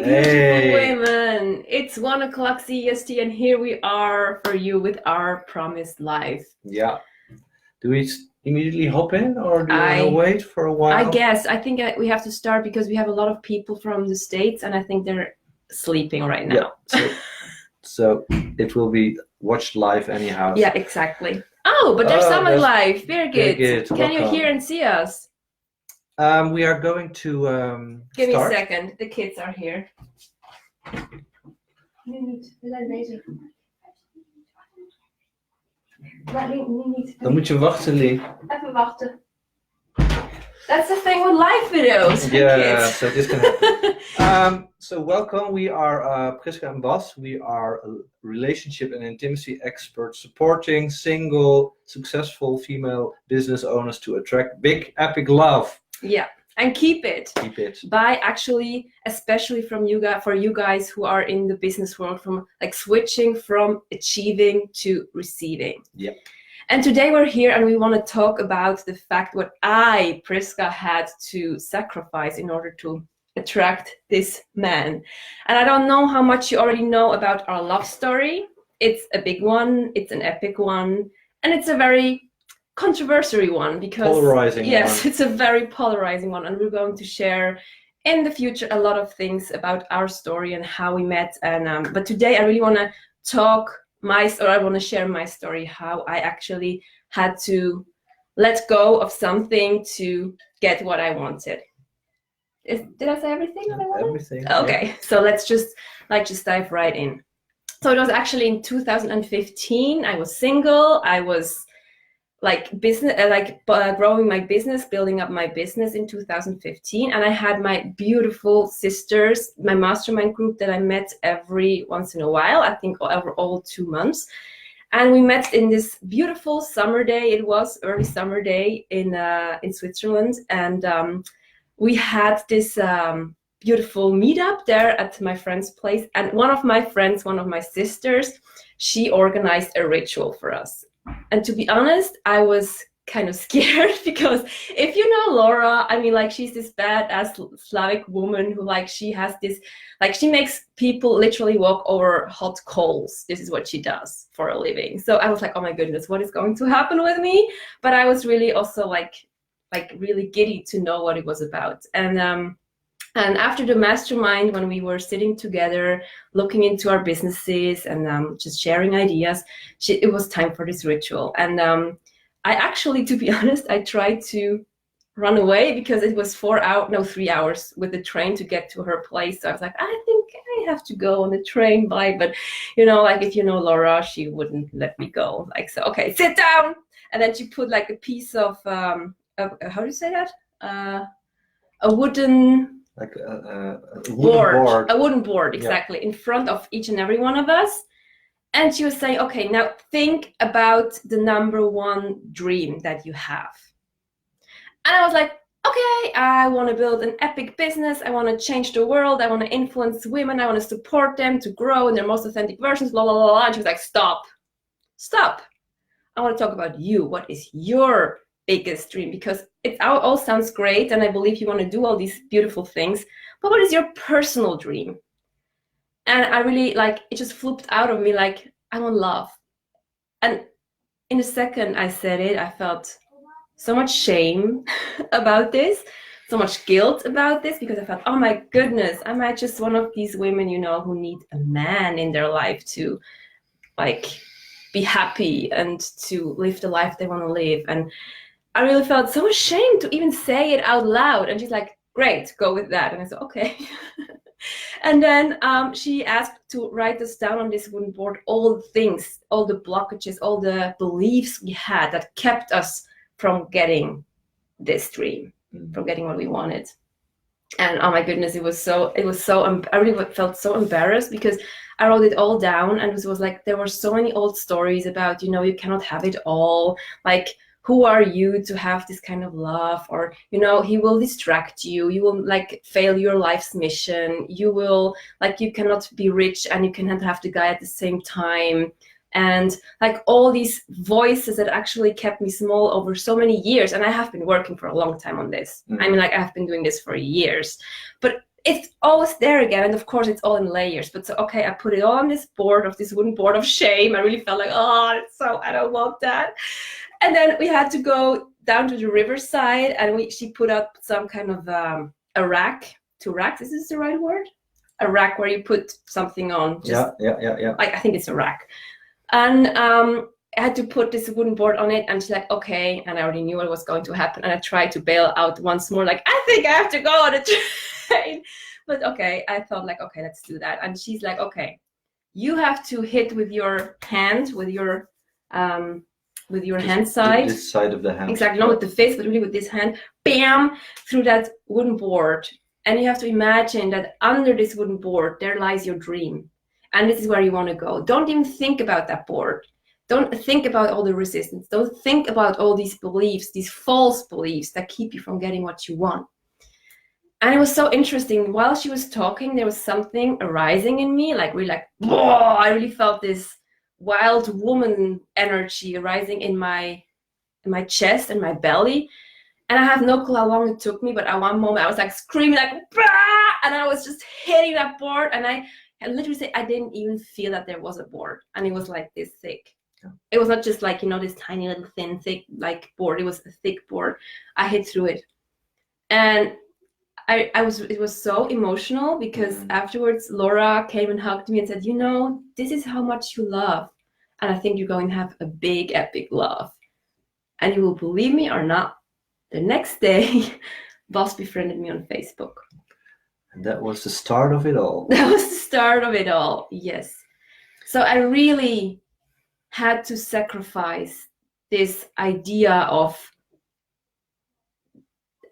beautiful Hey. women. It's 1 o'clock CEST, and here we are for you with our promised live. Yeah. Do we immediately hop in, or do you want to wait for a while? I think we have to start because we have a lot of people from the States, and I think they're sleeping right now. Yeah, so it will be watched live anyhow. Yeah, exactly. Oh, but there's someone live. Very good. Can you hear and see us? We are going to Give me a start. second. The kids are here. Dan moet je wachten, Lee. Even wachten. That's the thing with live videos. Yeah, so this can happen. So welcome. We are Priska and Bas. We are a relationship and intimacy experts supporting single, successful female business owners to attract big, epic love. Yeah, and keep it. Keep it. By actually, especially from you guys, for you guys who are in the business world, from like switching from achieving to receiving. Yeah. And today we're here and we want to talk about the fact what I, Priska, had to sacrifice in order to attract this man. And I don't know how much you already know about our love story. It's a big one, it's an epic one, and it's a very controversial one because polarizing yes, one. It's a very polarizing one, and we're going to share in the future a lot of things about our story and how we met. And but today I really want to I want to share my story, how I actually had to let go of something to get what I wanted. Did I say everything that I wanted? Everything. Okay, yeah. So let's just dive right in. So it was actually in 2015. I was single. I was growing my business, building up my business in 2015. And I had my beautiful sisters, my mastermind group that I met every once in a while, I think over all 2 months. And we met in this beautiful summer day. It was early summer day in Switzerland. And we had this beautiful meetup there at my friend's place. And one of my sisters, she organized a ritual for us. And to be honest, I was kind of scared because if you know Laura, I mean, like, she's this badass Slavic woman who, like, she has this, like, she makes people literally walk over hot coals. This is what she does for a living. So I was like, oh my goodness, what is going to happen with me? But I was really also like really giddy to know what it was about. And after the mastermind, when we were sitting together, looking into our businesses and just sharing ideas, it was time for this ritual. And I actually, to be honest, I tried to run away because it was 3 hours with the train to get to her place. So I was like, I think I have to go on the train, bye. But, you know, like, if you know Laura, she wouldn't let me go. Like, so, okay, sit down. And then she put like a piece of, how do you say that? A wooden... Like a wooden board, exactly, yeah. In front of each and every one of us. And she was saying, okay, now think about the number one dream that you have. And I was like, okay, I want to build an epic business. I want to change the world. I want to influence women. I want to support them to grow in their most authentic versions, blah, blah, blah, blah. And she was like, stop. I want to talk about you. What is your biggest dream? Because it all sounds great, and I believe you want to do all these beautiful things, but what is your personal dream? And I really, like, it just flipped out of me, like, I want love. And in a second I said it, I felt so much shame about this, so much guilt about this, because I felt, oh my goodness, am I just one of these women, you know, who need a man in their life to, like, be happy and to live the life they want to live? And I really felt so ashamed to even say it out loud. And she's like, great, go with that. And I said, okay. And then she asked to write us down on this wooden board all the things, all the blockages, all the beliefs we had that kept us from getting this dream, from getting what we wanted. And oh my goodness, I really felt so embarrassed because I wrote it all down, and it was like, there were so many old stories about, you know, you cannot have it all. Like, who are you to have this kind of love? Or, you know, he will distract you. You will, like, fail your life's mission. You will, like, you cannot be rich and you cannot have the guy at the same time. And like all these voices that actually kept me small over so many years. And I have been working for a long time on this. Mm-hmm. I mean, like, I have been doing this for years. But it's always there again, and of course it's all in layers. But so okay, I put it all on this board, of this wooden board of shame. I really felt like, oh, so I don't want that. And then we had to go down to the riverside, and she put up some kind of a rack, 2 racks. Is this the right word? A rack where you put something on. Yeah. I think it's a rack. And I had to put this wooden board on it, and she's like, okay. And I already knew what was going to happen. And I tried to bail out once more, like, I think I have to go on a train. But okay, I thought like, okay, let's do that. And she's like, okay, you have to hit with your hand, with your hand side. This side of the hand. Exactly, not with the fist, but really with this hand, bam, through that wooden board. And you have to imagine that under this wooden board, there lies your dream. And this is where you want to go. Don't even think about that board. Don't think about all the resistance. Don't think about all these beliefs, these false beliefs that keep you from getting what you want. And it was so interesting. While she was talking, there was something arising in me, like really like, whoa, I really felt this wild woman energy arising in my chest and my belly. And I have no clue how long it took me, but at one moment I was like screaming like, bah! And I was just hitting that board. And I literally say I didn't even feel that there was a board. And it was like this thick. Yeah. It was not just like, this tiny little thin, thick like board. It was a thick board. I hit through it. And it was so emotional because afterwards Laura came and hugged me and said, this is how much you love. And I think you're going to have a big, epic love. And you will believe me or not, the next day, Boss befriended me on Facebook. And that was the start of it all. That was the start of it all, yes. So I really had to sacrifice this idea of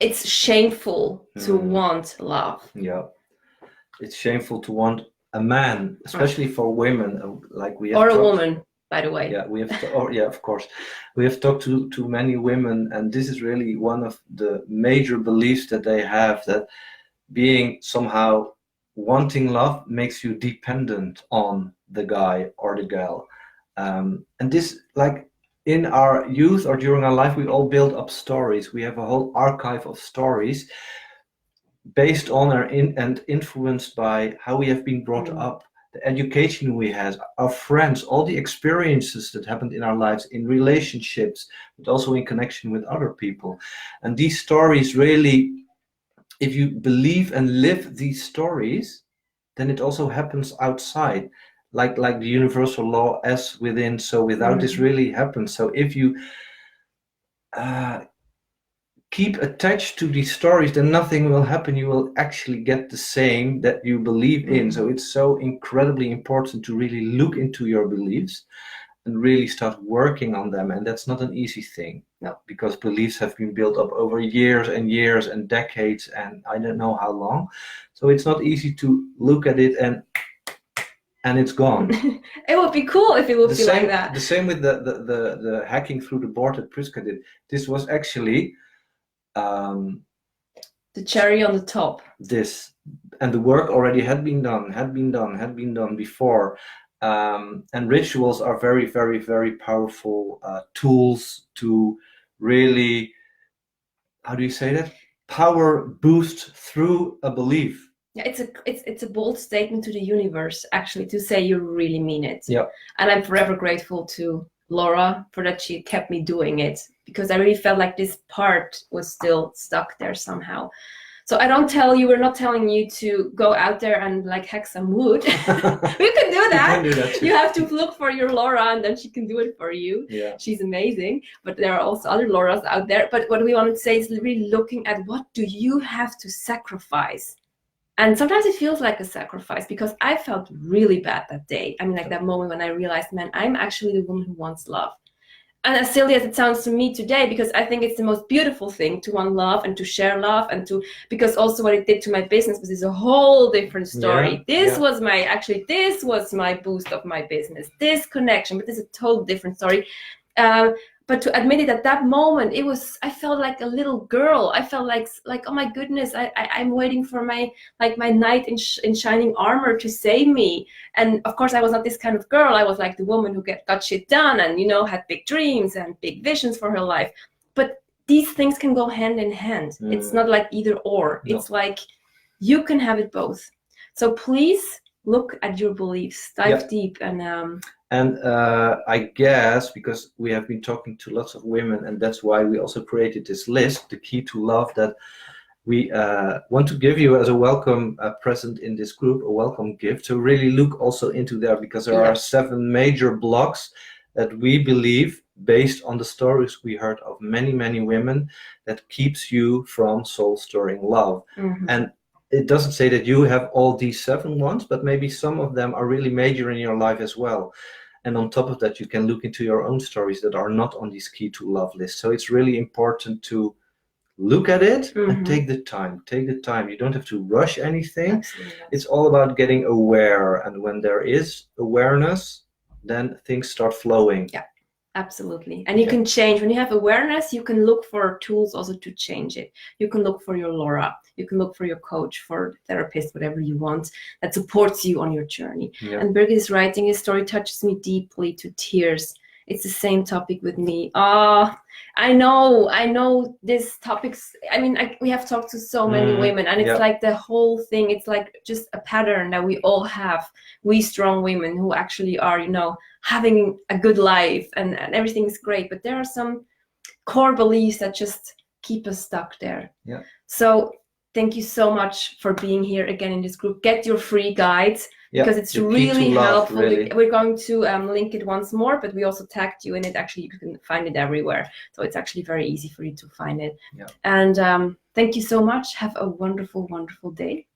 it's shameful to want love. Yeah. It's shameful to want a man, especially for women, like we have or a woman, by the way. Yeah, we have of course. We have talked to many women, and this is really one of the major beliefs that they have, that being somehow wanting love makes you dependent on the guy or the girl. And this, like, in our youth or during our life, we all build up stories. We have a whole archive of stories based on and influenced by how we have been brought up, the education we had, our friends, all the experiences that happened in our lives, in relationships, but also in connection with other people. And these stories really, if you believe and live these stories, then it also happens outside. Like the universal law, as within, so without, this really happens. So if you keep attached to these stories, then nothing will happen. You will actually get the same that you believe in. So it's so incredibly important to really look into your beliefs and really start working on them. And that's not an easy thing. No, because beliefs have been built up over years and years and decades, and I don't know how long. So it's not easy to look at it and it's gone. It would be cool if it would be like that. The same with the hacking through the board that Priska did. This was actually the cherry on the top. This, and the work already had been done before. And rituals are very, very, very powerful tools to really, how do you say that? Power boost through a belief. Yeah, it's a bold statement to the universe, actually, to say you really mean it. Yeah. And I'm forever grateful to Laura for that she kept me doing it, because I really felt like this part was still stuck there somehow. So we're not telling you to go out there and like hack some wood. You can do that. You can do that too. You have to look for your Laura, and then she can do it for you. Yeah. She's amazing. But there are also other Lauras out there. But what we want to say is really looking at what do you have to sacrifice. And sometimes it feels like a sacrifice, because I felt really bad that day. I mean, like that moment when I realized, man, I'm actually the woman who wants love. And as silly as it sounds to me today, because I think it's the most beautiful thing to want love and to share love, and because also what it did to my business was a whole different story. This was my boost of my business, this connection, but this is a total different story. But to admit it, at that moment, I felt like a little girl. I felt like, oh my goodness, I'm waiting for my knight in shining armor to save me. And of course, I was not this kind of girl. I was like the woman who got shit done and, had big dreams and big visions for her life. But these things can go hand in hand. It's not like either or. No. It's like You can have it both. So please look at your beliefs, dive deep, and I guess because we have been talking to lots of women, and that's why we also created this list, the key to love, that we want to give you as a welcome present in this group, a welcome gift. So really look also into there, because there are 7 major blocks that we believe, based on the stories we heard of many, many women, that keeps you from soul stirring love. And it doesn't say that you have all these 7 ones, but maybe some of them are really major in your life as well. And on top of that, you can look into your own stories that are not on this key to love list. So it's really important to look at it and take the time. You don't have to rush anything. It's all about getting aware. And when there is awareness, then things start flowing. Yeah, absolutely. And you can change. When you have awareness, you can look for tools also to change it. You can look for your Laura. You can look for your coach, for therapist, whatever you want, that supports you on your journey. And Birgit is writing, his story touches me deeply to tears. It's the same topic with me. I know this topics. I mean, we have talked to so many women, and it's like the whole thing. It's like just a pattern that we all have. We strong women who actually are, having a good life and everything is great. But there are some core beliefs that just keep us stuck there. Yeah. So thank you so much for being here again in this group. Get your free guides. Because it's really helpful. Really. We're going to link it once more, but we also tagged you in it. Actually, you can find it everywhere. So it's actually very easy for you to find it. Yeah. And thank you so much. Have a wonderful, wonderful day.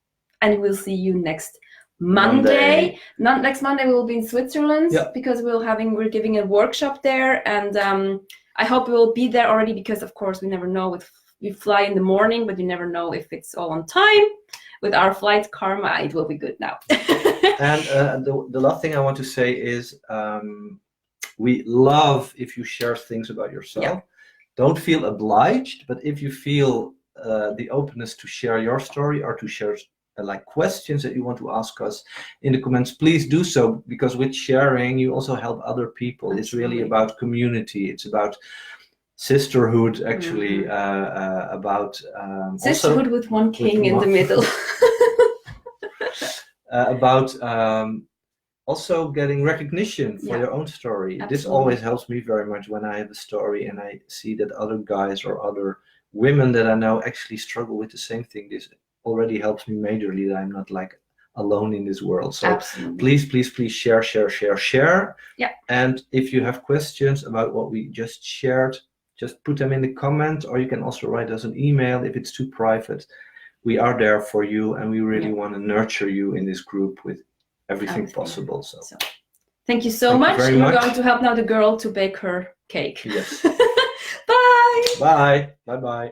And we'll see you next Monday. Next Monday we will be in Switzerland because we're giving a workshop there. And I hope we will be there already, because of course we never know. We fly in the morning, but you never know if it's all on time. With our flight karma, it will be good now. And the last thing I want to say is we love if you share things about yourself. Yeah. Don't feel obliged, but if you feel the openness to share your story or to share like questions that you want to ask us in the comments, please do so, because with sharing, you also help other people. Absolutely. It's really about community. It's about sisterhood, actually, about sisterhood also, with one king in the middle. About also getting recognition for your own story. Absolutely. This always helps me very much when I have a story and I see that other guys or other women that I know actually struggle with the same thing. This already helps me majorly, that I'm not like alone in this world. So absolutely. Please share. Yeah. And if you have questions about what we just shared, just put them in the comments, or you can also write us an email if it's too private. We are there for you, and we really want to nurture you in this group with everything possible. So thank you so much. And we're going to help now the girl to bake her cake. Yes. Bye. Bye. Bye-bye.